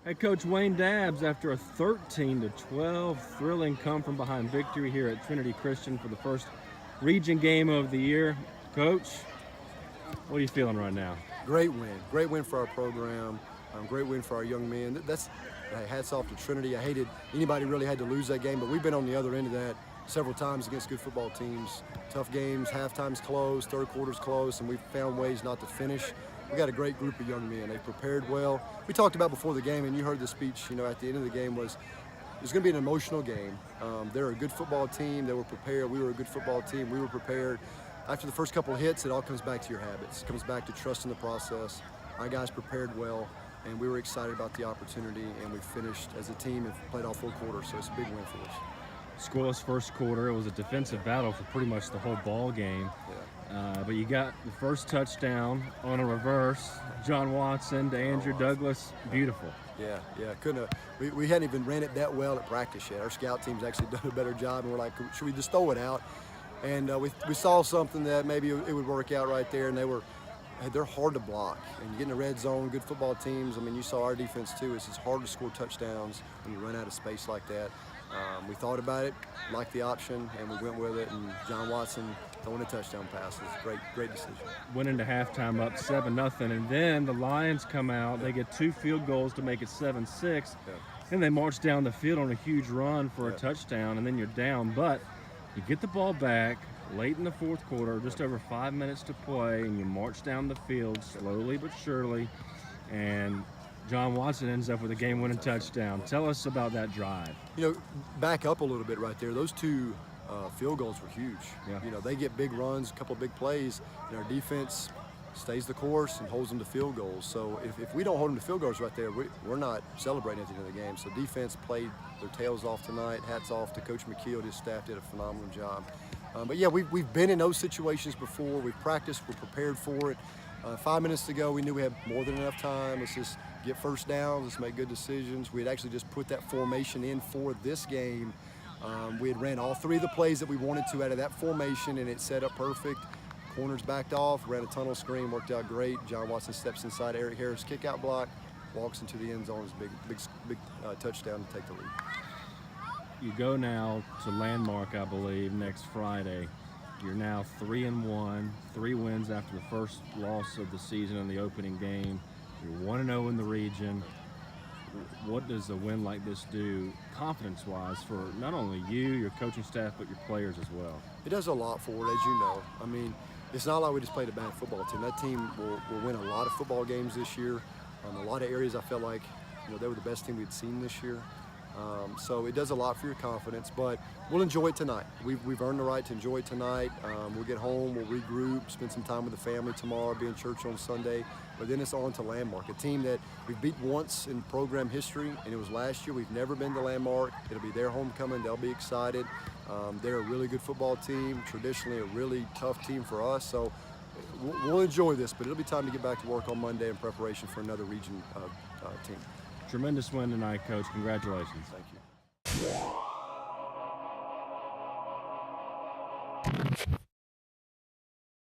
Hey, Coach Wayne Dabbs, after a 13-12 thrilling come-from-behind victory here at Trinity Christian for the first region game of the year. Coach, what are you feeling right now? Great win for our program. Great win for our young men. Hey, hats off to Trinity. I hated anybody really had to lose that game, but we've been on the other end of that several times against good football teams. Tough games, halftime's close, third quarter's close, and we've found ways not to finish. We got a great group of young men. They prepared well. We talked about before the game, and you heard the speech, at the end of the game was, it's going to be an emotional game. They're a good football team. They were prepared. We were a good football team. We were prepared. After the first couple of hits, it all comes back to your habits. It comes back to trusting the process. Our guys prepared well, and we were excited about the opportunity, and we finished as a team and played all full quarter, so it's a big win for us. Scoreless first quarter. It was a defensive battle for pretty much the whole ball game. Yeah. But you got the first touchdown on a reverse. John Watson to Andrew Douglas. Beautiful. Yeah. We hadn't even ran it that well at practice yet. Our scout team's actually done a better job, and we're like, should we just throw it out? And we saw something that maybe it would work out right there, and they're hard to block. And you get in the red zone, good football teams. I mean, you saw our defense too. It's just hard to score touchdowns when you run out of space like that. We thought about it, liked the option, and we went with it. And John Watson throwing a touchdown pass was a great decision. Went into halftime up 7-0, and then the Lions come out. They get 2 field goals to make it 7-6, and they march down the field on a huge run for a touchdown, and then you're down. But you get the ball back late in the fourth quarter, just over 5 minutes to play, and you march down the field slowly but surely, and John Watson ends up with a game-winning touchdown. Tell us about that drive. Back up a little bit right there. Those 2 field goals were huge. Yeah. They get big runs, a couple of big plays, and our defense stays the course and holds them to field goals. So if we don't hold them to field goals right there, we're not celebrating at the end of the game. So defense played their tails off tonight. Hats off to Coach McKeel. His staff did a phenomenal job. But yeah, we've been in those situations before. We've practiced. We're prepared for it. 5 minutes to go, we knew we had more than enough time. Let's just get first downs. Let's make good decisions. We had actually just put that formation in for this game. We had ran all 3 of the plays that we wanted to out of that formation, and it set up perfect. Corners backed off, ran a tunnel screen, worked out great. John Watson steps inside Eric Harris' kick-out block, walks into the end zone. It's a big touchdown to take the lead. You go now to Landmark, I believe, next Friday. You're now 3-1, 3 wins after the first loss of the season in the opening game. You're 1-0 in the region. What does a win like this do confidence-wise for not only you, your coaching staff, but your players as well? It does a lot for it, as you know. I mean, it's not like we just played a bad football team. That team will win a lot of football games this year. A lot of areas I felt like they were the best team we'd seen this year. So it does a lot for your confidence, but we'll enjoy it tonight. We've earned the right to enjoy it tonight. We'll get home, we'll regroup, spend some time with the family tomorrow, be in church on Sunday, but then it's on to Landmark, a team that we've beat once in program history, and it was last year. We've never been to Landmark. It'll be their homecoming. They'll be excited. They're a really good football team, traditionally a really tough team for us, so we'll enjoy this, but it'll be time to get back to work on Monday in preparation for another region team. Tremendous win tonight, Coach. Congratulations. Thank you.